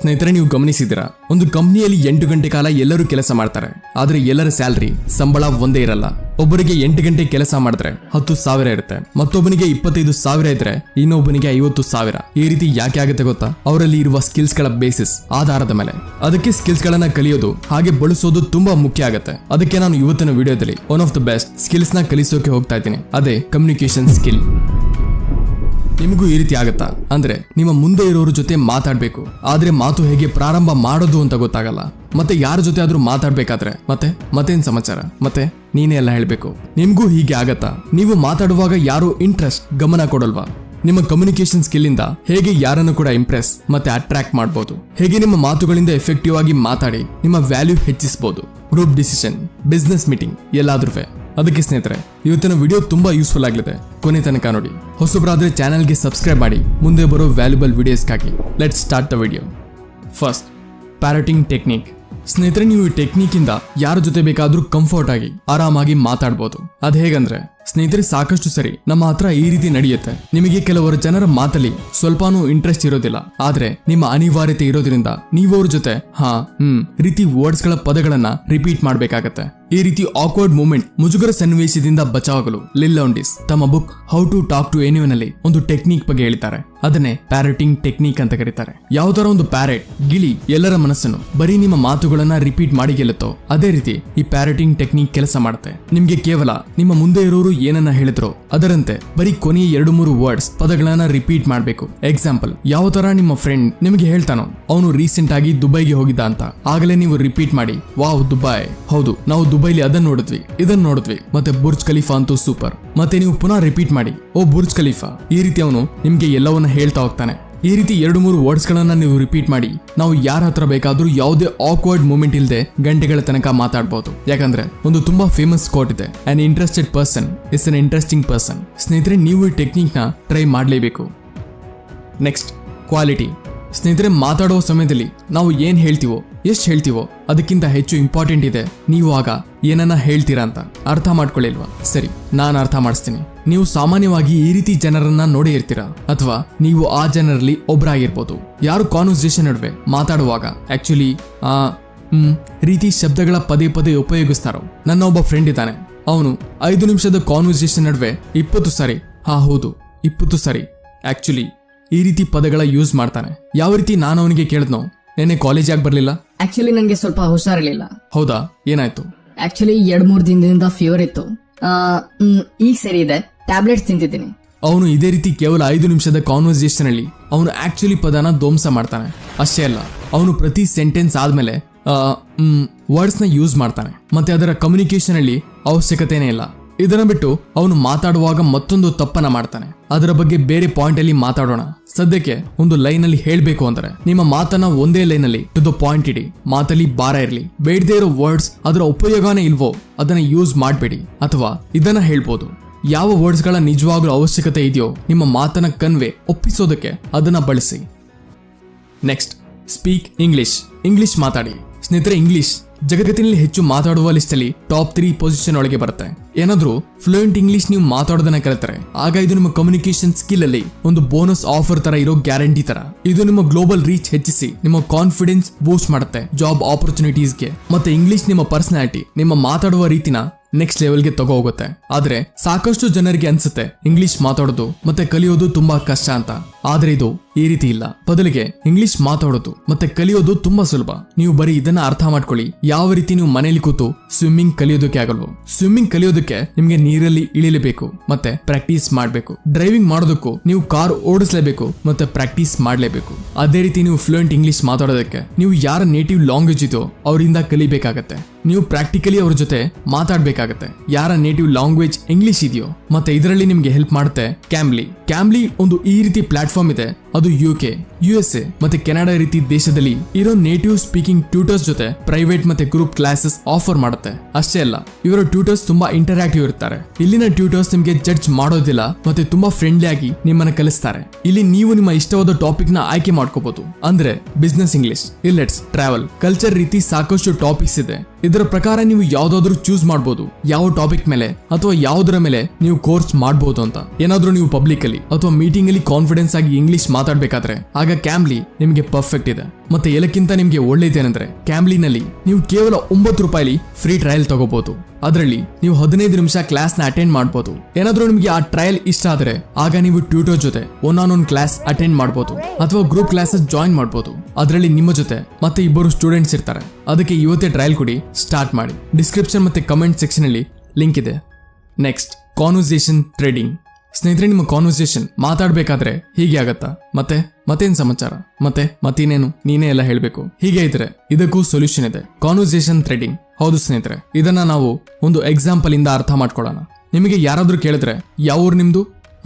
ಸ್ನೇಹಿತರೆ, ನೀವು ಗಮನಿಸಿದಿರಾ, ಒಂದು ಕಂಪ್ನಿಯಲ್ಲಿ 8 ಗಂಟೆ ಕಾಲ ಎಲ್ಲರೂ ಕೆಲಸ ಮಾಡ್ತಾರೆ. ಆದ್ರೆ ಎಲ್ಲರ ಸ್ಯಾಲರಿ ಸಂಬಳ ಒಂದೇ ಇರಲ್ಲ. ಒಬ್ಬರಿಗೆ 8 ಗಂಟೆ ಕೆಲಸ ಮಾಡಿದ್ರೆ 10,000 ಇರುತ್ತೆ, ಮತ್ತೊಬ್ಬನಿಗೆ 25,000 ಇದ್ರೆ ಇನ್ನೊಬ್ಬನಿಗೆ 50,000. ಈ ರೀತಿ ಯಾಕೆ ಆಗುತ್ತೆ ಗೊತ್ತಾ? ಅವರಲ್ಲಿ ಇರುವ ಸ್ಕಿಲ್ಸ್ ಗಳ ಬೇಸಿಸ್ ಆಧಾರದ ಮೇಲೆ. ಅದಕ್ಕೆ ಸ್ಕಿಲ್ಸ್ ಗಳನ್ನ ಕಲಿಯೋದು ಹಾಗೆ ಬಳಸೋದು ತುಂಬಾ ಮುಖ್ಯ ಆಗುತ್ತೆ. ಅದಕ್ಕೆ ನಾನು ಇವತ್ತಿನ ವಿಡಿಯೋದಲ್ಲಿ one of the best skills ನ ಕಲಿಸೋಕೆ ಹೋಗ್ತಾ ಇದ್ದೀನಿ. ಅದೇ ಕಮ್ಯುನಿಕೇಶನ್ ಸ್ಕಿಲ್. ನಿಮಗೂ ಈ ರೀತಿ ಆಗತ್ತಾ? ಅಂದ್ರೆ ನಿಮ್ಮ ಮುಂದೆ ಇರೋರ ಜೊತೆ ಮಾತಾಡ್ಬೇಕು, ಆದ್ರೆ ಮಾತು ಹೇಗೆ ಪ್ರಾರಂಭ ಮಾಡೋದು ಅಂತ ಗೊತ್ತಾಗಲ್ಲ. ಮತ್ತೆ ಯಾರ ಜೊತೆ ಆದ್ರೂ ಮಾತಾಡ್ಬೇಕಾದ್ರೆ ಮತ್ತೇನ್ ಸಮಾಚಾರ, ಮತ್ತೆ ನೀನೇ ಎಲ್ಲ ಹೇಳ್ಬೇಕು. ನಿಮ್ಗೂ ಹೀಗೆ ಆಗತ್ತಾ? ನೀವು ಮಾತಾಡುವಾಗ ಯಾರು ಇಂಟ್ರೆಸ್ಟ್ ಗಮನ ಕೊಡಲ್ವಾ? ನಿಮ್ಮ ಕಮ್ಯುನಿಕೇಶನ್ ಸ್ಕಿಲ್ ಇಂದ ಹೇಗೆ ಯಾರನ್ನು ಕೂಡ ಇಂಪ್ರೆಸ್ ಮತ್ತೆ ಅಟ್ರಾಕ್ಟ್ ಮಾಡಬಹುದು, ಹೇಗೆ ನಿಮ್ಮ ಮಾತುಗಳಿಂದ ಎಫೆಕ್ಟಿವ್ ಆಗಿ ಮಾತಾಡಿ ನಿಮ್ಮ ವ್ಯಾಲ್ಯೂ ಹೆಚ್ಚಿಸಬಹುದು, ಗ್ರೂಪ್ ಡಿಸಿಷನ್, ಬಿಸ್ನೆಸ್ ಮೀಟಿಂಗ್ ಎಲ್ಲಾದ್ರೂ. ಅದಕ್ಕೆ ಸ್ನೇಹಿತರೆ, ಇವತ್ತಿನ ವಿಡಿಯೋ ತುಂಬಾ ಯೂಸ್ಫುಲ್ ಆಗಲಿದೆ, ಕೊನೆ ತನಕ ನೋಡಿ. ಹೊಸಬರಾದ್ರೆ ಚಾನೆಲ್ಗೆ ಸಬ್ಸ್ಕ್ರೈಬ್ ಮಾಡಿ ಮುಂದೆ ಬರೋ ವ್ಯಾಲ್ಯೂಬಲ್ ವಿಡಿಯೋಸ್ಗಾಗಿ. Let's start the video. First, parroting technique. ಸ್ನೇಹಿತರೆ, ನೀವು ಈ ಟೆಕ್ನಿಕ್ ಇಂದ ಯಾರ ಜೊತೆ ಬೇಕಾದ್ರೂ ಕಂಫರ್ಟ್ ಆಗಿ ಆರಾಮಾಗಿ ಮಾತಾಡ್ಬೋದು. ಅದ್ ಹೇಗಂದ್ರೆ ಸ್ನೇಹಿತರೆ, ಸಾಕಷ್ಟು ಸರಿ ನಮ್ಮ ಹತ್ರ ಈ ರೀತಿ ನಡೆಯುತ್ತೆ. ನಿಮಗೆ ಕೆಲವರು ಜನರ ಮಾತಲ್ಲಿ ಸ್ವಲ್ಪನೂ ಇಂಟ್ರೆಸ್ಟ್ ಇರೋದಿಲ್ಲ, ಆದ್ರೆ ನಿಮ್ಮ ಅನಿವಾರ್ಯತೆ ಇರೋದ್ರಿಂದ ನೀವು ಅವ್ರ ಜೊತೆ ರೀತಿ ವರ್ಡ್ಸ್ ಗಳ ಪದಗಳನ್ನ ರಿಪೀಟ್ ಮಾಡ್ಬೇಕಾಗತ್ತೆ. ಈ ರೀತಿ ಆಕ್ವರ್ಡ್ ಮೂಮೆಂಟ್, ಮುಜುಗರ ಸನ್ನಿವೇಶದಿಂದ ಬಚಾವಾಗಲು ಲಿಲ್ ಲೌಂಡಿಸ್ ತಮ್ಮ book how to talk to anyone ಅಲ್ಲಿ ಒಂದು ಟೆಕ್ನಿಕ್ ಬಗ್ಗೆ ಹೇಳ್ತಾರೆ. ಅದನ್ನೇ ಪ್ಯಾರಟಿಂಗ್ ಟೆಕ್ನಿಕ್ ಅಂತ ಕರೀತಾರೆ. ಯಾವ ತರ ಒಂದು ಪ್ಯಾರೆಟ್, ಗಿಳಿ ಎಲ್ಲರ ಮನಸ್ಸನ್ನು ಬರೀ ನಿಮ್ಮ ಮಾತುಗಳನ್ನ ರಿಪೀಟ್ ಮಾಡಿ ಗೆಲ್ಲುತ್ತೋ, ಅದೇ ರೀತಿ ಈ ಪ್ಯಾರಟಿಂಗ್ ಟೆಕ್ನಿಕ್ ಕೆಲಸ ಮಾಡುತ್ತೆ. ನಿಮ್ಗೆ ಕೇವಲ ನಿಮ್ಮ ಮುಂದೆ ಇರೋರು ಏನನ್ನ ಹೇಳಿದ್ರು ಅದರಂತೆ ಬರೀ ಕೊನೆಯ 2-3 ವರ್ಡ್ಸ್ ಪದಗಳನ್ನ ರಿಪೀಟ್ ಮಾಡ್ಬೇಕು. ಎಕ್ಸಾಂಪಲ್, ಯಾವ ತರ ನಿಮ್ಮ ಫ್ರೆಂಡ್ ನಿಮ್ಗೆ ಹೇಳ್ತಾನೋ ಅವನು ರೀಸೆಂಟ್ ಆಗಿ ದುಬೈಗೆ ಹೋಗಿದ್ದ ಅಂತ, ಆಗಲೇ ನೀವು ರಿಪೀಟ್ ಮಾಡಿ, ವಾವ್ ದುಬೈ, ಹೌದು ನಾವು ದುಬೈಲಿ ಅದನ್ನ ನೋಡಿದ್ವಿ, ಇದನ್ನ ನೋಡಿದ್ವಿ, ಮತ್ತೆ ಬುರ್ಜ್ ಖಲೀಫಾ ಅಂತೂ ಸೂಪರ್. ಮತ್ತೆ ನೀವು ಪುನಃ ರಿಪೀಟ್ ಮಾಡಿ, ಓ ಬುರ್ಜ್ ಖಲೀಫಾ. ಈ ರೀತಿ ಅವನು ನಿಮ್ಗೆ ಎಲ್ಲವನ್ನ ಹೇಳ್ತಾ ಹೋಗ್ತಾನೆ. ಈ ರೀತಿ 2-3 ವರ್ಡ್ಸ್ ಗಳನ್ನ ನೀವು ರಿಪೀಟ್ ಮಾಡಿ ನಾವು ಯಾರ ಹತ್ರ ಬೇಕಾದ್ರೂ ಯಾವುದೇ ಆಕ್ವರ್ಡ್ ಮೂಮೆಂಟ್ ಇಲ್ಲದೆ ಗಂಟೆಗಳ ತನಕ ಮಾತಾಡಬಹುದು. ಯಾಕಂದ್ರೆ ಒಂದು ತುಂಬಾ ಫೇಮಸ್ ಕೋಟ್ ಇದೆ, on interested person is an interesting person. ಸ್ನೇಹಿತರೆ, ನೀವು ಈ ಟೆಕ್ನಿಕ್ ನ ಟ್ರೈ ಮಾಡಲೇಬೇಕು. Next, quality. ಸ್ನೇಹಿತರೆ, ಮಾತಾಡುವ ಸಮಯದಲ್ಲಿ ನಾವು ಏನ್ ಹೇಳ್ತೀವೋ, ಎಷ್ಟು ಹೇಳ್ತೀವೋ ಅದಕ್ಕಿಂತ ಹೆಚ್ಚು ಇಂಪಾರ್ಟೆಂಟ್ ಇದೆ ನೀವು ಆಗ ಏನನ್ನ ಹೇಳ್ತೀರಾ ಅಂತ. ಅರ್ಥ ಮಾಡ್ಕೊಳ್ಳಿಲ್ವಾ? ಸರಿ, ನಾನು ಅರ್ಥ ಮಾಡಿಸ್ತೀನಿ. ನೀವು ಸಾಮಾನ್ಯವಾಗಿ ಈ ರೀತಿ ಜನರನ್ನ ನೋಡೇ ಇರ್ತೀರಾ, ಅಥವಾ ನೀವು ಆ ಜನರಲ್ಲಿ ಒಬ್ಬರಾಗಿರ್ಬೋದು. ಯಾರು ಕಾನ್ವರ್ಸೇಷನ್ ನಡುವೆ ಮಾತಾಡುವಾಗ ಆಕ್ಚುಲಿ ರೀತಿ ಶಬ್ದಗಳ ಪದೇ ಪದೇ ಉಪಯೋಗಿಸ್ತಾರೋ. ನನ್ನ ಒಬ್ಬ ಫ್ರೆಂಡ್ ಇದ್ದಾನೆ, ಅವನು 5 ನಿಮಿಷದ ಕಾನ್ವರ್ಸೇಷನ್ ನಡುವೆ 20 ಸಾರಿ ಹೌದು 20 ಸಾರಿ ಆಕ್ಚುಲಿ ಈ ರೀತಿ ಪದಗಳ ಯೂಸ್ ಮಾಡ್ತಾನೆ. ಯಾವ ರೀತಿ ನಾನು ಅವನಿಗೆ ಕೇಳಿದ್ನೋ, ನೆನ್ನೆ ಕಾಲೇಜ್ ಯಾಕೆ ಬರ್ಲಿಲ್ಲ? ಆಕ್ಚುಲಿ ನನಗೆ ಸ್ವಲ್ಪ ಹುಷಾರಿರ್ಲಿಲ್ಲ. ಹೌದಾ, ಏನಾಯ್ತು? ಆಕ್ಚುಲಿ 2-3 ದಿನದಿಂದ ಫೀವರ್ ಇತ್ತು. ಈಗ ಸರಿ ಇದೆ, ಟ್ಯಾಬ್ಲೆಟ್ಸ್ ತಿಂತಿದ್ದೀನಿ. ಅವನು ಇದೇ ರೀತಿ ಕೇವಲ 5 ನಿಮಿಷದ ಕಾನ್ವರ್ಸೇಷನ್ ಅಲ್ಲಿ ಅವನು ಆಕ್ಚುಲಿ ಪದನ ಧ್ವಂಸ ಮಾಡ್ತಾನೆ. ಅಷ್ಟೇ ಅಲ್ಲ, ಅವನು ಪ್ರತಿ ಸೆಂಟೆನ್ಸ್ ಆದ್ಮೇಲೆ ವರ್ಡ್ಸ್ ನ ಯೂಸ್ ಮಾಡ್ತಾನೆ. ಮತ್ತೆ ಅದರ ಕಮ್ಯುನಿಕೇಶನ್ ಅಲ್ಲಿ ಅವಶ್ಯಕತೆನೇ ಇಲ್ಲ. ಇದನ್ನ ಬಿಟ್ಟು ಅವನು ಮಾತಾಡುವಾಗ ಮತ್ತೊಂದು ತಪ್ಪನ್ನ ಮಾಡ್ತಾನೆ. ಅದರ ಬಗ್ಗೆ ಬೇರೆ ಪಾಯಿಂಟ್ ಅಲ್ಲಿ ಮಾತಾಡೋಣ. ಸದ್ಯಕ್ಕೆ ಒಂದು ಲೈನ್ ಅಲ್ಲಿ ಹೇಳ್ಬೇಕು ಅಂದ್ರೆ ನಿಮ್ಮ ಮಾತನ್ನ ಒಂದೇ ಲೈನ್ ಅಲ್ಲಿ ಟು ದ ಪಾಯಿಂಟ್ ಇಡಿ. ಮಾತಲ್ಲಿ ಭಾರ ಇರಲಿ, ಬೇಡದೇ ಇರೋ ವರ್ಡ್ಸ್ ಅದರ ಉಪಯೋಗನೇ ಇಲ್ವೋ ಅದನ್ನ ಯೂಸ್ ಮಾಡಬೇಡಿ. ಅಥವಾ ಇದನ್ನ ಹೇಳ್ಬೋದು, ಯಾವ ವರ್ಡ್ಸ್ ಗಳ ನಿಜವಾಗ್ಲೂ ಅವಶ್ಯಕತೆ ಇದೆಯೋ ನಿಮ್ಮ ಮಾತನ್ನ ಕನ್ವೆ ಒಪ್ಪಿಸೋದಕ್ಕೆ ಅದನ್ನ ಬಳಸಿ. ನೆಕ್ಸ್ಟ್, ಸ್ಪೀಕ್ ಇಂಗ್ಲಿಷ್ ಮಾತಾಡಿ. ಸ್ನೇಹಿತರೆ, ಇಂಗ್ಲಿಷ್ ಜಗತ್ತಿನಲ್ಲಿ ಹೆಚ್ಚು ಮಾತಾಡುವ ಲಿಸ್ಟ್ ಅಲ್ಲಿ ಟಾಪ್ 3 ಪೊಸಿಷನ್ ಒಳಗೆ ಬರುತ್ತೆ. ಏನಾದ್ರೂ ಫ್ಲೂಯೆಂಟ್ ಇಂಗ್ಲಿಷ್ ನೀವು ಮಾತಾಡೋದನ್ನ ಕಲಿತರೆ ಆಗ ಇದು ನಿಮ್ಮ ಕಮ್ಯುನಿಕೇಶನ್ ಸ್ಕಿಲ್ ಅಲ್ಲಿ ಒಂದು ಬೋನಸ್ ಆಫರ್ ತರ ಇರೋ ಗ್ಯಾರಂಟಿ ತರ. ಇದು ನಿಮ್ಮ ಗ್ಲೋಬಲ್ ರೀಚ್ ಹೆಚ್ಚಿಸಿ ನಿಮ್ಮ ಕಾನ್ಫಿಡೆನ್ಸ್ ಬೂಸ್ಟ್ ಮಾಡುತ್ತೆ, ಜಾಬ್ ಆಪರ್ಚುನಿಟೀಸ್ಗೆ. ಮತ್ತೆ ಇಂಗ್ಲಿಷ್ ನಿಮ್ಮ ಪರ್ಸನಾಲಿಟಿ, ನಿಮ್ಮ ಮಾತಾಡುವ ರೀತಿನ ನೆಕ್ಸ್ಟ್ ಲೆವೆಲ್ಗೆ ತಗೋ ಹೋಗುತ್ತೆ. ಆದ್ರೆ ಸಾಕಷ್ಟು ಜನರಿಗೆ ಅನ್ಸುತ್ತೆ ಇಂಗ್ಲಿಷ್ ಮಾತಾಡೋದು ಮತ್ತೆ ಕಲಿಯೋದು ತುಂಬಾ ಕಷ್ಟ ಅಂತ. ಆದ್ರೆ ಇದು ಈ ರೀತಿ ಇಲ್ಲ. ಬದಲಿಗೆ ಇಂಗ್ಲಿಷ್ ಮಾತಾಡೋದು ಮತ್ತೆ ಕಲಿಯೋದು ತುಂಬಾ ಸುಲಭ. ನೀವು ಬರೀ ಇದನ್ನ ಅರ್ಥ ಮಾಡ್ಕೊಳ್ಳಿ. ಯಾವ ರೀತಿ ನೀವು ಮನೇಲಿ ಕೂತು ಸ್ವಿಮ್ಮಿಂಗ್ ಕಲಿಯೋದಕ್ಕೆ ಆಗಲ್ವೋ, ಸ್ವಿಮ್ಮಿಂಗ್ ಕಲಿಯೋದಕ್ಕೆ ನಿಮ್ಗೆ ನೀರಲ್ಲಿ ಇಳಿಲೇಬೇಕು ಮತ್ತೆ ಪ್ರಾಕ್ಟೀಸ್ ಮಾಡ್ಬೇಕು. ಡ್ರೈವಿಂಗ್ ಮಾಡೋದಕ್ಕೂ ನೀವು ಕಾರ್ ಓಡಿಸಲೇಬೇಕು ಮತ್ತೆ ಪ್ರಾಕ್ಟೀಸ್ ಮಾಡ್ಲೇಬೇಕು. ಅದೇ ರೀತಿ ನೀವು ಫ್ಲೂಯೆಂಟ್ ಇಂಗ್ಲಿಷ್ ಮಾತಾಡೋದಕ್ಕೆ ನೀವು ಯಾರ ನೇಟಿವ್ ಲ್ಯಾಂಗ್ವೇಜ್ ಇದೋ ಅವರಿಂದ ಕಲಿಬೇಕಾಗತ್ತೆ. ನೀವು ಪ್ರಾಕ್ಟಿಕಲಿ ಅವ್ರ ಜೊತೆ ಮಾತಾಡ್ಬೇಕಾಗತ್ತೆ. ಯಾರ ನೇಟಿವ್ ಲ್ಯಾಂಗ್ವೇಜ್ ಇಂಗ್ಲಿಷ್ ಇದೆಯೋ. ಮತ್ತೆ ಇದರಲ್ಲಿ ನಿಮ್ಗೆ ಹೆಲ್ಪ್ ಮಾಡುತ್ತೆ ಕ್ಯಾಮ್ಲಿ ಒಂದು ಈ ರೀತಿ ಪ್ಲಾಟ್ಫಾರ್ಮ್ ಇದೆ. ಅದು UK, USA ಮತ್ತೆ ಕೆನಡಾ ರೀತಿ ದೇಶದಲ್ಲಿ ಇರೋ ನೇಟಿವ್ ಸ್ಪೀಕಿಂಗ್ ಟ್ಯೂಟರ್ಸ್ ಜೊತೆ ಪ್ರೈವೇಟ್ ಮತ್ತೆ ಗ್ರೂಪ್ ಕ್ಲಾಸಸ್ ಆಫರ್ ಮಾಡುತ್ತೆ. ಅಷ್ಟೇ ಅಲ್ಲ, ಇವರ ಟ್ಯೂಟರ್ಸ್ ತುಂಬಾ ಇಂಟರಾಕ್ಟಿವ್ ಇರ್ತಾರೆ. ಇಲ್ಲಿನ ಟ್ಯೂಟರ್ಸ್ ನಿಮ್ಗೆ ಜಡ್ಜ್ ಮಾಡೋದಿಲ್ಲ ಮತ್ತೆ ತುಂಬಾ ಫ್ರೆಂಡ್ಲಿ ಆಗಿ ನಿಮ್ಮನ್ನ ಕಲಿಸ್ತಾರೆ. ಇಲ್ಲಿ ನೀವು ನಿಮ್ಮ ಇಷ್ಟವಾದ ಟಾಪಿಕ್ ನ ಆಯ್ಕೆ ಮಾಡ್ಕೋಬಹುದು. ಅಂದ್ರೆ ಬಿಸ್ನೆಸ್ ಇಂಗ್ಲಿಷ್, ಇಲ್ಲೆಟ್ಸ್, ಟ್ರಾವೆಲ್, ಕಲ್ಚರ್ ರೀತಿ ಸಾಕಷ್ಟು ಟಾಪಿಕ್ಸ್ ಇದೆ. ಇದರ ಪ್ರಕಾರ ನೀವು ಯಾವ್ದಾದ್ರು ಚೂಸ್ ಮಾಡಬಹುದು. ಯಾವ ಟಾಪಿಕ್ ಮೇಲೆ ಅಥವಾ ಯಾವುದರ ಮೇಲೆ ನೀವು ಕೋರ್ಸ್ ಮಾಡಬಹುದು ಅಂತ. ಏನಾದ್ರೂ ನೀವು ಪಬ್ಲಿಕ್ ಅಲ್ಲಿ ಅಥವಾ ಮೀಟಿಂಗ್ ಅಲ್ಲಿ ಕಾನ್ಫಿಡೆನ್ಸ್ ಆಗಿ ಇಂಗ್ಲಿಷ್ ಮಾತಾಡ್ಬೇಕಾದ್ರೆ ಆಗ ಕ್ಯಾಮ್ಲಿ ನಿಮಗೆ ಪರ್ಫೆಕ್ಟ್ ಇದೆ. ಮತ್ತೆ ಎಲ್ಲಕ್ಕಿಂತ ನಿಮ್ಗೆ ಒಳ್ಳೇದೇನೆಂದ್ರೆ ಕ್ಯಾಮ್ಲಿನಲ್ಲಿ ನೀವು ಕೇವಲ 9 ರೂಪಾಯಿ ಫ್ರೀ ಟ್ರಯಲ್ ತಗೋಬಹುದು. ಅದರಲ್ಲಿ ನೀವು 15 ನಿಮಿಷ ಕ್ಲಾಸ್ ನ ಅಟೆಂಡ್ ಮಾಡಬಹುದು. ಏನಾದ್ರೂ ನಿಮಗೆ ಆ ಟ್ರಯಲ್ ಇಷ್ಟ ಆದ್ರೆ ಆಗ ನೀವು ಟ್ಯೂಟರ್ ಜೊತೆ ಒನ್ ಕ್ಲಾಸ್ ಅಟೆಂಡ್ ಮಾಡಬಹುದು ಅಥವಾ ಗ್ರೂಪ್ ಕ್ಲಾಸಸ್ ಜಾಯಿನ್ ಮಾಡಬಹುದು. ಅದರಲ್ಲಿ ನಿಮ್ಮ ಜೊತೆ ಮತ್ತೆ ಇಬ್ಬರು ಸ್ಟೂಡೆಂಟ್ಸ್ ಇರ್ತಾರೆ. ಅದಕ್ಕೆ ಇವತ್ತೇ ಟ್ರಯಲ್ ಕೊಡಿ, ಸ್ಟಾರ್ಟ್ ಮಾಡಿ. ಡಿಸ್ಕ್ರಿಪ್ಷನ್ ಮತ್ತೆ ಕಮೆಂಟ್ ಸೆಕ್ಷನ್ ಅಲ್ಲಿ ಲಿಂಕ್ ಇದೆ. Next, conversation trading. ಸ್ನೇಹಿತರೆ, ನಿಮ್ಮ ಕಾನ್ವರ್ಸೇಷನ್ ಮಾತಾಡ್ಬೇಕಾದ್ರೆ ಹೀಗೆ ಆಗತ್ತಾ? ಮತ್ತೇನ್ ಸಮಾಚಾರ? ಮತ್ತೇನೇನು ನೀನೇ ಎಲ್ಲ ಹೇಳ್ಬೇಕು? ಹೀಗೆ ಇದ್ರೆ ಇದಕ್ಕೂ ಸೊಲ್ಯೂಷನ್ ಇದೆ, ಕಾನ್ವರ್ಸೇಷನ್ ಟ್ರೇಡಿಂಗ್. ಹೌದು ಸ್ನೇಹಿತರೆ, ಇದನ್ನ ನಾವು ಒಂದು ಎಕ್ಸಾಂಪಲ್ ಇಂದ ಅರ್ಥ ಮಾಡ್ಕೊಳ್ಳೋಣ. ನಿಮಗೆ ಯಾರಾದ್ರೂ ಕೇಳಿದ್ರೆ ಯಾವ ಊರು ನಿಮ್ದು?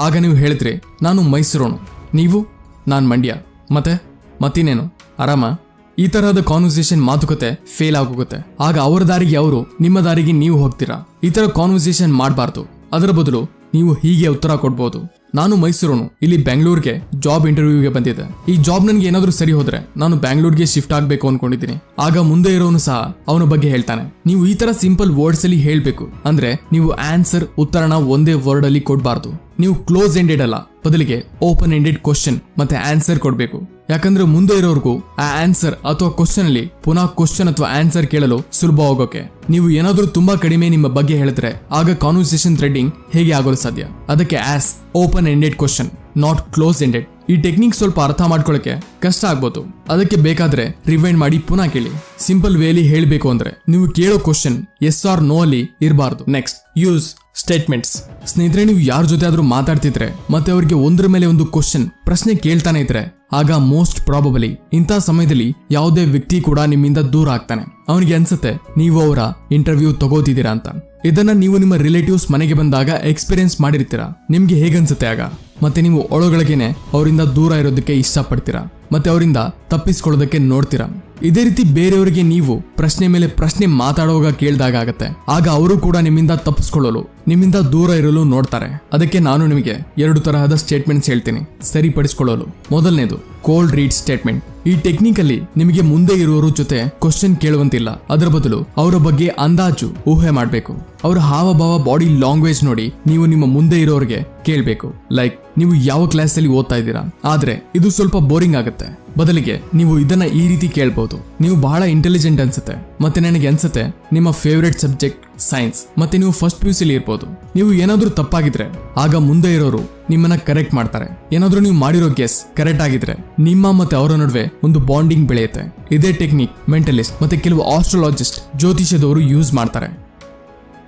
ಆಗ ನೀವು ಹೇಳಿದ್ರಿ ನಾನು ಮೈಸೂರೋನು, ನೀವು ನಾನ್ ಮಂಡ್ಯ, ಮತ್ತಿನೇನು ಆರಾಮ? ಈ ತರಹದ ಕಾನ್ವರ್ಸೇಷನ್ ಮಾತುಕತೆ ಫೇಲ್ ಆಗೋಗುತ್ತೆ. ಆಗ ಅವರ ದಾರಿಗೆ ಅವರು, ನಿಮ್ಮ ದಾರಿಗೆ ನೀವು ಹೋಗ್ತೀರಾ. ಈ ತರ ಕಾನ್ವರ್ಸೇಷನ್ ಮಾಡಬಾರ್ದು. ಅದರ ಬದಲು ನೀವು ಹೀಗೆ ಉತ್ತರ ಕೊಡ್ಬೋದು: ನಾನು ಮೈಸೂರೋನು, ಇಲ್ಲಿ ಬೆಂಗಳೂರಿಗೆ ಜಾಬ್ ಇಂಟರ್ವ್ಯೂಗೆ ಬಂದಿದ್ದೆ. ಈ ಜಾಬ್ ನನ್ಗೆ ಏನಾದ್ರೂ ಸರಿ ಹೋದ್ರೆ ನಾನು ಬ್ಯಾಂಗ್ಳೂರ್ಗೆ ಶಿಫ್ಟ್ ಆಗ್ಬೇಕು ಅನ್ಕೊಂಡಿದ್ದೀನಿ. ಆಗ ಮುಂದೆ ಇರೋನು ಸಹ ಅವನ ಬಗ್ಗೆ ಹೇಳ್ತಾನೆ. ನೀವು ಈ ತರ ಸಿಂಪಲ್ ವರ್ಡ್ಸ್ ಅಲ್ಲಿ ಹೇಳ್ಬೇಕು. ಅಂದ್ರೆ ನೀವು ಆನ್ಸರ್, ಉತ್ತರನ ಒಂದೇ ವರ್ಡ್ ಅಲ್ಲಿ ಕೊಡ್ಬಾರ್ದು. ನೀವು ಕ್ಲೋಸ್ ಎಂಡೆಡ್ ಅಲ್ಲ, ಬದಲಿಗೆ ಓಪನ್ ಎಂಡೆಡ್ ಕ್ವಶನ್ ಮತ್ತೆ ಆನ್ಸರ್ ಕೊಡ್ಬೇಕು. ಯಾಕಂದ್ರೆ ಮುಂದೆ ಇರೋರ್ಗೂ ಆ ಆನ್ಸರ್ ಅಥವಾ ಕ್ವಶನ್ ಅಲ್ಲಿ ಪುನಃ ಕ್ವಶನ್ ಅಥವಾ ಆನ್ಸರ್ ಕೇಳಲು ಸುಲಭ ಹೋಗೋಕೆ. ನೀವು ಏನಾದ್ರೂ ತುಂಬಾ ಕಡಿಮೆ ನಿಮ್ಮ ಬಗ್ಗೆ ಹೇಳಿದ್ರೆ ಆಗ ಕಾನ್ವರ್ಸೇಷನ್ ಥ್ರೆಡಿಂಗ್ ಹೇಗೆ ಆಗೋದು ಸಾಧ್ಯ? ಅದಕ್ಕೆ as open ended question, not close ended. ಈ ಟೆಕ್ನಿಕ್ ಸ್ವಲ್ಪ ಅರ್ಥ ಮಾಡ್ಕೊಳ್ಳಕ್ಕೆ ಕಷ್ಟ ಆಗ್ಬೋದು. ಅದಕ್ಕೆ ಬೇಕಾದ್ರೆ ರಿವೈಂಡ್ ಮಾಡಿ ಪುನಃ ಕೇಳಿ. ಸಿಂಪಲ್ ವೇಲಿ ಹೇಳ್ಬೇಕು ಅಂದ್ರೆ ನೀವು ಕೇಳೋ ಕ್ವಶನ್ ಎಸ್ ಆರ್ ನೋ ಅಲ್ಲಿ ಇರಬಾರ್ದು. Next, use statements. ಸ್ನೇಹಿತರೆ, ನೀವು ಯಾರ ಜೊತೆ ಆದ್ರೂ ಮಾತಾಡ್ತಿದ್ರೆ ಮತ್ತೆ ಅವ್ರಿಗೆ ಒಂದ್ರ ಮೇಲೆ ಒಂದು ಕ್ವಶನ್, ಪ್ರಶ್ನೆ ಕೇಳ್ತಾನೆ ಇದ್ರೆ ಆಗ ಮೋಸ್ಟ್ ಪ್ರಾಬಬಲಿ ಇಂಥ ಸಮಯದಲ್ಲಿ ಯಾವುದೇ ವ್ಯಕ್ತಿ ಕೂಡ ನಿಮ್ಮಿಂದ ದೂರ ಆಗ್ತಾನೆ. ಅವನಿಗೆ ಅನ್ಸುತ್ತೆ ನೀವು ಅವರ ಇಂಟರ್ವ್ಯೂ ತಗೋತಿದ್ದೀರಾ ಅಂತ. ಇದನ್ನ ನೀವು ನಿಮ್ಮ ರಿಲೇಟಿವ್ಸ್ ಮನೆಗೆ ಬಂದಾಗ ಎಕ್ಸ್ಪೀರಿಯನ್ಸ್ ಮಾಡಿರ್ತೀರಾ. ನಿಮ್ಗೆ ಹೇಗನ್ಸುತ್ತೆ ಆಗ? ಮತ್ತೆ ನೀವು ಒಳಗೊಳಗೇನೆ ಅವರಿಂದ ದೂರ ಇರೋದಕ್ಕೆ ಇಷ್ಟಪಡ್ತೀರಾ ಮತ್ತೆ ಅವರಿಂದ ತಪ್ಪಿಸ್ಕೊಳ್ಳೋದಕ್ಕೆ ನೋಡ್ತೀರಾ. ಇದೇ ರೀತಿ ಬೇರೆಯವರಿಗೆ ನೀವು ಪ್ರಶ್ನೆ ಮೇಲೆ ಪ್ರಶ್ನೆ ಮಾತಾಡುವಾಗ ಕೇಳಿದಾಗ ಆಗತ್ತೆ. ಆಗ ಅವರು ಕೂಡ ನಿಮ್ಮಿಂದ ತಪ್ಪಿಸ್ಕೊಳ್ಳಲು, ನಿಮ್ಮಿಂದ ದೂರ ಇರಲು ನೋಡ್ತಾರೆ. ಅದಕ್ಕೆ ನಾನು ನಿಮಗೆ 2 ತರಹದ ಸ್ಟೇಟ್ಮೆಂಟ್ಸ್ ಹೇಳ್ತೀನಿ ಸರಿಪಡಿಸಿಕೊಳ್ಳಲು. ಮೊದಲನೇದು, ಕೋಲ್ಡ್ ರೀಡ್ ಸ್ಟೇಟ್ಮೆಂಟ್. ಈ ಟೆಕ್ನಿಕ್ ಅಲ್ಲಿ ನಿಮಗೆ ಮುಂದೆ ಇರುವವರ ಜೊತೆ ಕ್ವಶನ್ ಕೇಳುವಂತಿಲ್ಲ. ಅದರ ಬದಲು ಅವರ ಬಗ್ಗೆ ಅಂದಾಜು ಊಹೆ ಮಾಡಬೇಕು. ಅವರ ಹಾವಭಾವ, ಬಾಡಿ ಲ್ಯಾಂಗ್ವೇಜ್ ನೋಡಿ ನೀವು ನಿಮ್ಮ ಮುಂದೆ ಇರೋರಿಗೆ ಕೇಳಬೇಕು. ಲೈಕ್, ನೀವು ಯಾವ ಕ್ಲಾಸ್ ಅಲ್ಲಿ ಓದ್ತಾ ಇದ್ದೀರಾ? ಆದ್ರೆ ಇದು ಸ್ವಲ್ಪ ಬೋರಿಂಗ್ ಆಗುತ್ತೆ. ಬದಲಿಗೆ ನೀವು ಇದನ್ನ ಈ ರೀತಿ ಕೇಳ್ಬಹುದು: ನೀವು ಬಹಳ ಇಂಟೆಲಿಜೆಂಟ್ ಅನ್ಸುತ್ತೆ, ಮತ್ತೆ ನನಗೆ ಅನ್ಸುತ್ತೆ ನಿಮ್ಮ ಫೇವರೇಟ್ ಸಬ್ಜೆಕ್ಟ್ ಸೈನ್ಸ್, ಮತ್ತೆ ನೀವು ಫಸ್ಟ್ PUC ಇರ್ಬೋದು. ನೀವು ಏನಾದ್ರೂ ತಪ್ಪಾಗಿದ್ರೆ ಆಗ ಮುಂದೆ ಇರೋರು ನಿಮ್ಮನ್ನ ಕರೆಕ್ಟ್ ಮಾಡ್ತಾರೆ. ಏನಾದ್ರೂ ನೀವು ಮಾಡಿರೋ ಗೆಸ್ ಕರೆಕ್ಟ್ ಆಗಿದ್ರೆ ನಿಮ್ಮ ಮತ್ತೆ ಅವರ ನಡುವೆ ಒಂದು ಬಾಂಡಿಂಗ್ ಬೆಳೆಯುತ್ತೆ. ಇದೇ ಟೆಕ್ನಿಕ್ ಮೆಂಟಲಿಸ್ಟ್ ಮತ್ತೆ ಕೆಲವು ಆಸ್ಟ್ರಾಲಜಿಸ್ಟ್, ಜ್ಯೋತಿಷ್ಯದವರು ಯೂಸ್ ಮಾಡ್ತಾರೆ.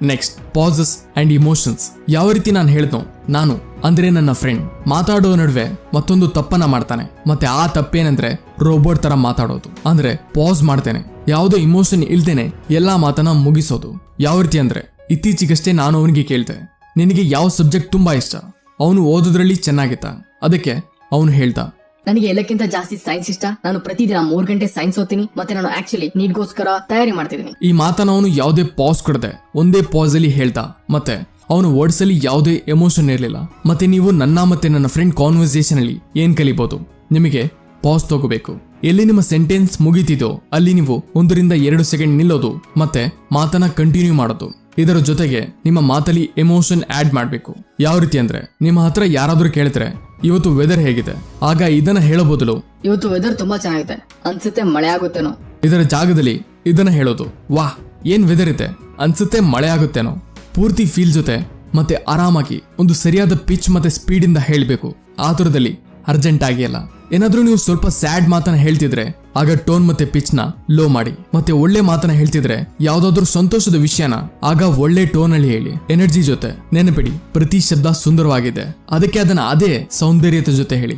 Next, passes and emotions. ಯಾವ ರೀತಿ ನಾನು ಹೇಳ್ದೋ, ನಾನು ಅಂದ್ರೆ ನನ್ನ ಫ್ರೆಂಡ್ ಮಾತಾಡೋ ನಡುವೆ ಮತ್ತೊಂದು ತಪ್ಪನ್ನ ಮಾಡ್ತಾನೆ, ಮತ್ತೆ ಆ ತಪ್ಪೇನಂದ್ರೆ ರೋಬೋಟ್ ತರ ಮಾತಾಡೋದು. ಅಂದ್ರೆ ಪಾಸ್ ಮಾಡ್ತೇನೆ, ಯಾವುದೋ ಇಮೋಷನ್ ಇಲ್ದೇನೆ ಎಲ್ಲಾ ಮಾತನ್ನ ಮುಗಿಸೋದು. ಯಾವ ರೀತಿ ಅಂದ್ರೆ, ಇತ್ತೀಚೆಗಷ್ಟೇ ನಾನು ಅವನಿಗೆ ಕೇಳ್ದೆ, ನಿನಗೆ ಯಾವ ಸಬ್ಜೆಕ್ಟ್ ತುಂಬಾ ಇಷ್ಟ? ಅವನು ಓದೋದ್ರಲ್ಲಿ ಚೆನ್ನಾಗಿತ್ತ? ಅದಕ್ಕೆ ಅವನು ಹೇಳ್ದ, ನನಗೆ ಎಲ್ಲಕ್ಕಿಂತ ಜಾಸ್ತಿ ಸೈನ್ಸ್ ಇಷ್ಟ. ನಾನು ಪ್ರತಿದಿನ 3 ಗಂಟೆ ಸೈನ್ಸ್ ಓದ್ತೀನಿ ಮತ್ತೆ ನಾನು ಆಕ್ಚುಲಿ ನೀಟ್ಗೋಸ್ಕರ ತಯಾರಿ ಮಾಡ್ತಿದ್ದೀನಿ. ಈ ಮಾತನ್ನ ಅವನು ಯಾವುದೇ ಪಾಸ್ ಕೊಡದೆ ಒಂದೇ ಪಾಸ್ ಅಲ್ಲಿ ಹೇಳ್ದ. ಮತ್ತೆ ಅವನು ವರ್ಡ್ಸ್ ಅಲ್ಲಿ ಯಾವುದೇ ಎಮೋಷನ್ ಇರಲಿಲ್ಲ. ಮತ್ತೆ ನೀವು ನನ್ನ ಮತ್ತೆ ನನ್ನ ಫ್ರೆಂಡ್ ಕಾನ್ವರ್ಸೇಷನ್ ಅಲ್ಲಿ ಏನ್ ಕಲಿಬಹುದು? ನಿಮಗೆ ಪಾಸ್ ತಗೋಬೇಕು. ಎಲ್ಲಿ ನಿಮ್ಮ ಸೆಂಟೆನ್ಸ್ ಮುಗಿತಿದೋ ಅಲ್ಲಿ ನೀವು 1 ರಿಂದ 2 ಸೆಕೆಂಡ್ ನಿಲ್ಲೋದು ಮತ್ತೆ ಮಾತನ್ನ ಕಂಟಿನ್ಯೂ ಮಾಡೋದು. ಇದರ ಜೊತೆಗೆ ನಿಮ್ಮ ಮಾತಲ್ಲಿ ಎಮೋಷನ್ ಆಡ್ ಮಾಡಬೇಕು. ಯಾವ ರೀತಿ ಅಂದ್ರೆ, ನಿಮ್ಮ ಹತ್ರ ಯಾರಾದ್ರೂ ಕೇಳಿದ್ರೆ ಇವತ್ತು ವೆದರ್ ಹೇಗಿದೆ? ಆಗ ಇದನ್ನ ಹೇಳೋ ಬದಲು, ಇವತ್ತು ವೆದರ್ ತುಂಬಾ ಚೆನ್ನಾಗಿದೆ, ಅನ್ಸುತ್ತೆ ಮಳೆ ಆಗುತ್ತೇನೋ. ಇದರ ಜಾಗದಲ್ಲಿ ಇದನ್ನ ಹೇಳೋದು, ವಾಹ್ ಏನ್ ವೆದರ್ ಇದೆ, ಅನ್ಸುತ್ತೆ ಮಳೆ ಆಗುತ್ತೇನೋ. ಪೂರ್ತಿ ಫೀಲ್ ಜೊತೆ ಮತ್ತೆ ಆರಾಮಾಗಿ ಒಂದು ಸರಿಯಾದ ಪಿಚ್ ಮತ್ತೆ ಸ್ಪೀಡ್ ಇಂದ ಹೇಳ್ಬೇಕು. ಆತುರದಲ್ಲಿ, ಅರ್ಜೆಂಟ್ ಆಗಿ ಅಲ್ಲ. ಏನಾದ್ರೂ ನೀವು ಸ್ವಲ್ಪ ಸ್ಯಾಡ್ ಮಾತನ್ನ ಹೇಳ್ತಿದ್ರೆ ಆಗ ಟೋನ್ ಮತ್ತೆ ಪಿಚ್ ನ ಲೋ ಮಾಡಿ. ಮತ್ತೆ ಒಳ್ಳೆ ಮಾತನ್ನ ಹೇಳ್ತಿದ್ರೆ, ಯಾವ್ದಾದ್ರು ಸಂತೋಷದ ವಿಷಯನ ಆಗ ಒಳ್ಳೆ ಟೋನ್ ಅಲ್ಲಿ ಹೇಳಿ, ಎನರ್ಜಿ ಜೊತೆ. ನೆನಪಿಡಿ, ಪ್ರತಿ ಶಬ್ದ ಸುಂದರವಾಗಿದೆ, ಅದಕ್ಕೆ ಅದನ್ನ ಅದೇ ಸೌಂದರ್ಯತೆ ಜೊತೆ ಹೇಳಿ.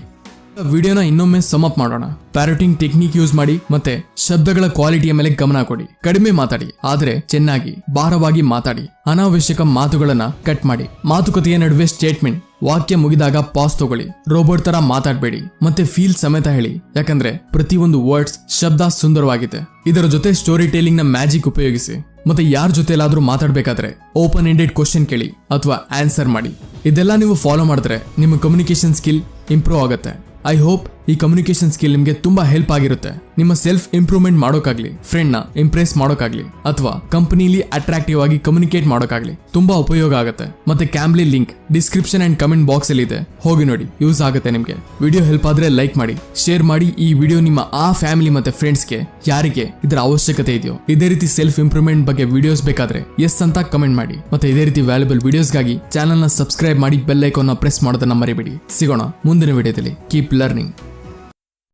ವಿಡಿಯೋನ ಇನ್ನೊಮ್ಮೆ ಸಮ್ ಅಪ್ ಮಾಡೋಣ. ಪ್ಯಾರೋಟಿಂಗ್ ಟೆಕ್ನಿಕ್ ಯೂಸ್ ಮಾಡಿ ಮತ್ತೆ ಶಬ್ದಗಳ ಕ್ವಾಲಿಟಿಯ ಮೇಲೆ ಗಮನ ಕೊಡಿ. ಕಡಿಮೆ ಮಾತಾಡಿ, ಆದ್ರೆ ಚೆನ್ನಾಗಿ ಭಾರವಾಗಿ ಮಾತಾಡಿ. ಅನಾವಶ್ಯಕ ಮಾತುಗಳನ್ನ ಕಟ್ ಮಾಡಿ. ಮಾತುಕತೆಯ ನಡುವೆ ಸ್ಟೇಟ್ಮೆಂಟ್, ವಾಕ್ಯ ಮುಗಿದಾಗ ಪಾಸ್ ತಗೊಳ್ಳಿ. ರೋಬೋಟ್ ತರ ಮಾತಾಡಬೇಡಿ ಮತ್ತೆ ಫೀಲ್ ಸಮೇತ ಹೇಳಿ. ಯಾಕಂದ್ರೆ ಪ್ರತಿಯೊಂದು ವರ್ಡ್ಸ್, ಶಬ್ದ ಸುಂದರವಾಗಿದೆ. ಇದರ ಜೊತೆ ಸ್ಟೋರಿ ಟೆಲ್ಲಿಂಗ್ ನ ಮ್ಯಾಜಿಕ್ ಉಪಯೋಗಿಸಿ. ಮತ್ತೆ ಯಾರ ಜೊತೆ ಎಲ್ಲಾದ್ರೂ ಮಾತಾಡ್ಬೇಕಾದ್ರೆ ಓಪನ್ ಎಂಡೆಡ್ ಕ್ವಶನ್ ಕೇಳಿ ಅಥವಾ ಆನ್ಸರ್ ಮಾಡಿ. ಇದೆಲ್ಲ ನೀವು ಫಾಲೋ ಮಾಡಿದ್ರೆ ನಿಮ್ಮ ಕಮ್ಯುನಿಕೇಶನ್ ಸ್ಕಿಲ್ ಇಂಪ್ರೂವ್ ಆಗುತ್ತೆ. ಐ ಹೋಪ್ ಈ ಕಮ್ಯುನಿಕೇಶನ್ ಸ್ಕಿಲ್ ನಿಮ್ಗೆ ತುಂಬಾ ಹೆಲ್ಪ್ ಆಗಿರುತ್ತೆ. ನಿಮ್ಮ ಸೆಲ್ಫ್ ಇಂಪ್ರೂವ್ಮೆಂಟ್ ಮಾಡೋಕಾಗ್ಲಿ, ಫ್ರೆಂಡ್ ನ ಇಂಪ್ರೆಸ್ ಮಾಡೋಕಾಗ್ಲಿ, ಅಥವಾ ಕಂಪನಿಲಿ ಅಟ್ರಾಕ್ಟಿವ್ ಆಗಿ ಕಮ್ಯುನಿಕೇಟ್ ಮಾಡೋಕಾಗ್ಲಿ ತುಂಬಾ ಉಪಯೋಗ ಆಗುತ್ತೆ. ಮತ್ತೆ ಕ್ಯಾಮ್ಲಿ link description and comment box ಅಲ್ಲಿ ಇದೆ, ಹೋಗಿ ನೋಡಿ, ಯೂಸ್ ಆಗುತ್ತೆ ನಿಮ್ಗೆ. ವಿಡಿಯೋ ಹೆಲ್ಪ್ ಆದ್ರೆ ಲೈಕ್ ಮಾಡಿ, ಶೇರ್ ಮಾಡಿ. ಈ ವಿಡಿಯೋ ನಿಮ್ಮ ಆ ಫ್ಯಾಮಿಲಿ ಮತ್ತೆ ಫ್ರೆಂಡ್ಸ್ಗೆ ಯಾರಿಗೆ ಇದರ ಅವಶ್ಯಕತೆ ಇದೆಯೋ ಇದೇ ರೀತಿ ಸೆಲ್ಫ್ ಇಂಪ್ರೂವ್ಮೆಂಟ್ ಬಗ್ಗೆ ವಿಡಿಯೋಸ್ ಬೇಕಾದ್ರೆ ಎಸ್ ಅಂತ ಕಮೆಂಟ್ ಮಾಡಿ. ಮತ್ತೆ ಇದೇ ರೀತಿ ವ್ಯಾಲ್ಯೂಬಲ್ ವಿಡಿಯೋಸ್ಗಾಗಿ ಚಾನಲ್ ನ ಸಬ್ಸ್ಕ್ರೈಬ್ ಮಾಡಿ, ಬೆಲ್ ಐಕಾನ್ ನ ಪ್ರೆಸ್ ಮಾಡೋದನ್ನ ಮರಿಬೇಡಿ. ಸಿಗೋಣ ಮುಂದಿನ ವಿಡಿಯೋದಲ್ಲಿ. Keep learning.